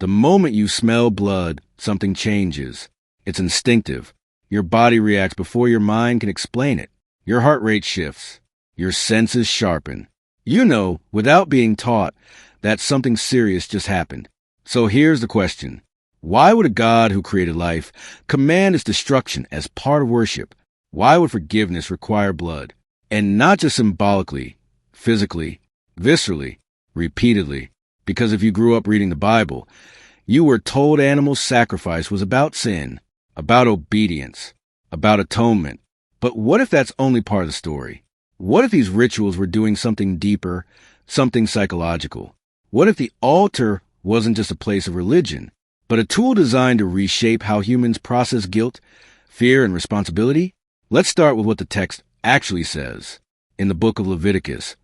The moment you smell blood, something changes. It's instinctive. Your body reacts before your mind can explain it. Your heart rate shifts. Your senses sharpen. You know, without being taught, that something serious just happened. So here's the question. Why would a God who created life command its destruction as part of worship? Why would forgiveness require blood? And not just symbolically, physically, viscerally, repeatedly. Because if you grew up reading the Bible, you were told animal sacrifice was about sin, about obedience, about atonement. But what if that's only part of the story? What if these rituals were doing something deeper, something psychological? What if the altar wasn't just a place of religion, but a tool designed to reshape how humans process guilt, fear, and responsibility? Let's start with what the text actually says. In the book of Leviticus,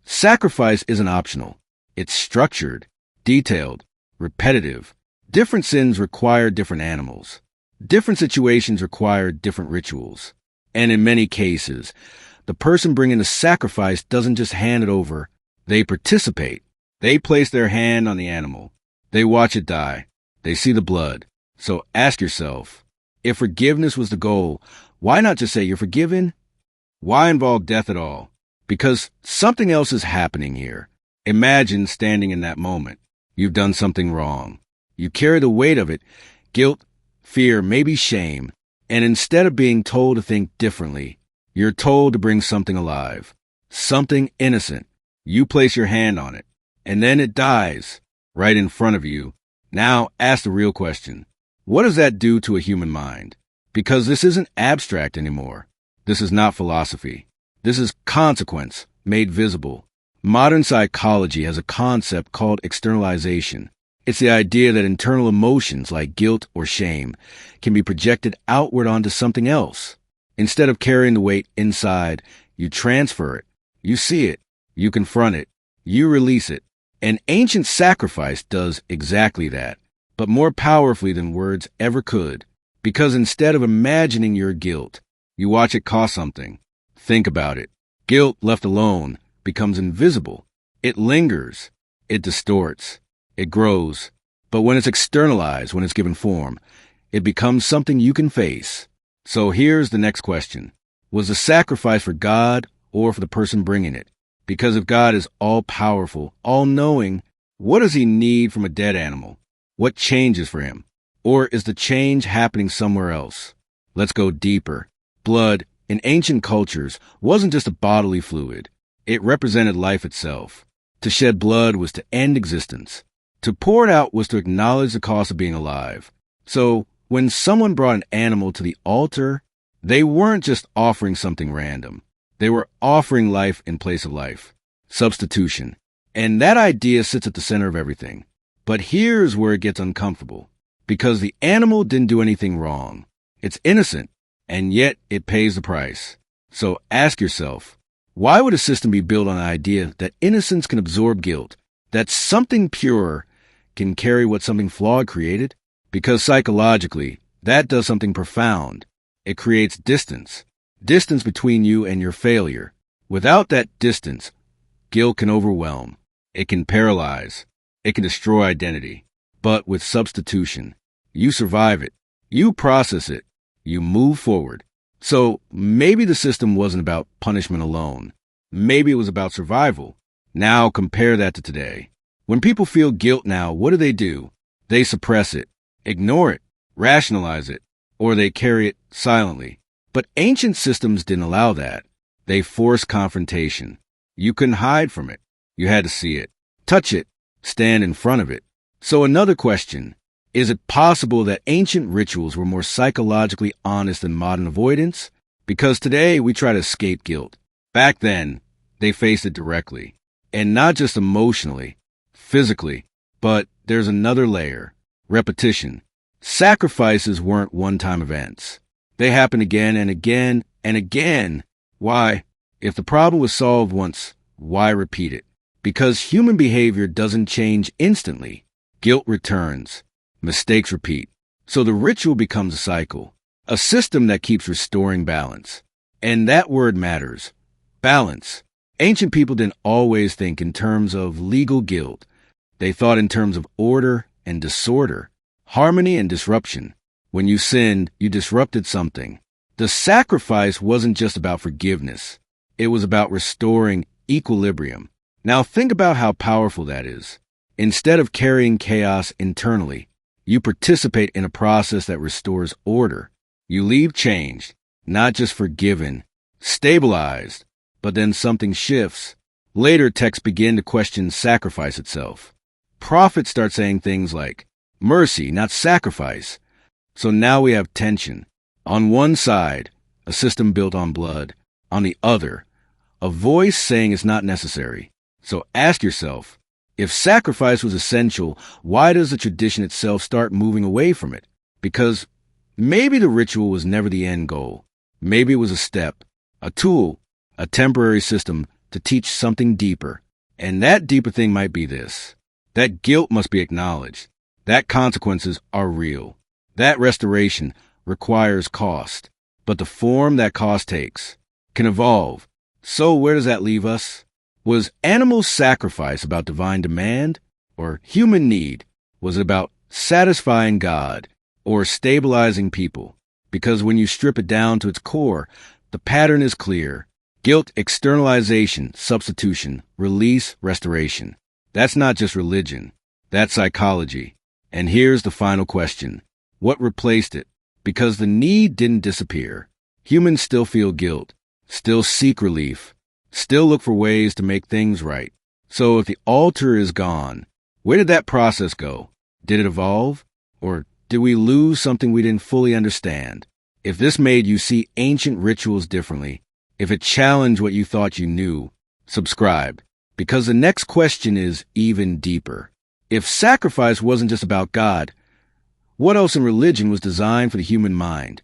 sacrifice isn't optional. It's structured, detailed, repetitive. Different sins require different animals. Different situations require different rituals. And in many cases, the person bringing the sacrifice doesn't just hand it over. They participate. They place their hand on the animal. They watch it die. They see the blood. So ask yourself, if forgiveness was the goal, why not just say you're forgiven? Why involve death at all? Because something else is happening here. Imagine standing in that moment. You've done something wrong. You carry the weight of it, guilt, fear, maybe shame. And instead of being told to think differently, you're told to bring something alive, something innocent. You place your hand on it, and then it dies right in front of you. Now ask the real question. What does that do to a human mind? Because this isn't abstract anymore. This is not philosophy. This is consequence made visible. Modern psychology has a concept called externalization. It's the idea that internal emotions like guilt or shame can be projected outward onto something else. Instead of carrying the weight inside, you transfer it. You see it. You confront it. You release it. An ancient sacrifice does exactly that, but more powerfully than words ever could. Because instead of imagining your guilt, you watch it cost something. Think about it. Guilt left alone becomes invisible. It lingers. It distorts. It grows. But when it's externalized, when it's given form, it becomes something you can face. So here's the next question. Was the sacrifice for God or for the person bringing it? Because if God is all-powerful, all-knowing, what does he need from a dead animal? What changes for him? Or is the change happening somewhere else? Let's go deeper. Blood, in ancient cultures, wasn't just a bodily fluid. It represented life itself. To shed blood was to end existence. To pour it out was to acknowledge the cost of being alive. So, when someone brought an animal to the altar, they weren't just offering something random. They were offering life in place of life. Substitution. And that idea sits at the center of everything. But here's where it gets uncomfortable. Because the animal didn't do anything wrong. It's innocent, and yet it pays the price. So ask yourself, why would a system be built on the idea that innocence can absorb guilt, that something pure can carry what something flawed created? Because psychologically, that does something profound. It creates distance. Distance between you and your failure. Without that distance, guilt can overwhelm. It can paralyze. It can destroy identity. But with substitution, you survive it. You process it. You move forward. So maybe the system wasn't about punishment alone. Maybe it was about survival. Now compare that to today. When people feel guilt now, what do? They suppress it, ignore it, rationalize it, or they carry it silently. But ancient systems didn't allow that. They forced confrontation. You couldn't hide from it. You had to see it, touch it, stand in front of it. So another question, is it possible that ancient rituals were more psychologically honest than modern avoidance? Because today we try to escape guilt. Back then, they faced it directly. And not just emotionally, physically, but there's another layer, repetition. Sacrifices weren't one-time events. They happen again and again and again. Why? If the problem was solved once, why repeat it? Because human behavior doesn't change instantly. Guilt returns. Mistakes repeat. So the ritual becomes a cycle, a system that keeps restoring balance. And that word matters. Balance. Ancient people didn't always think in terms of legal guilt. They thought in terms of order and disorder, harmony and disruption. When you sinned, you disrupted something. The sacrifice wasn't just about forgiveness. It was about restoring equilibrium. Now think about how powerful that is. Instead of carrying chaos internally, you participate in a process that restores order. You leave changed, not just forgiven, stabilized, but then something shifts. Later, texts begin to question sacrifice itself. Prophets start saying things like, mercy, not sacrifice. So now we have tension. On one side, a system built on blood. On the other, a voice saying it's not necessary. So ask yourself, if sacrifice was essential, why does the tradition itself start moving away from it? Because maybe the ritual was never the end goal. Maybe it was a step, a tool, a temporary system to teach something deeper. And that deeper thing might be this: that guilt must be acknowledged, that consequences are real, that restoration requires cost, but the form that cost takes can evolve. So where does that leave us? Was animal sacrifice about divine demand or human need? Was it about satisfying God or stabilizing people? Because when you strip it down to its core, the pattern is clear. Guilt, externalization, substitution, release, restoration. That's not just religion. That's psychology. And here's the final question. What replaced it? Because the need didn't disappear. Humans still feel guilt, still seek relief, still look for ways to make things right. So if the altar is gone, where did that process go? Did it evolve? Or did we lose something we didn't fully understand? If this made you see ancient rituals differently, if it challenged what you thought you knew, subscribe. Because the next question is even deeper. If sacrifice wasn't just about God, what else in religion was designed for the human mind?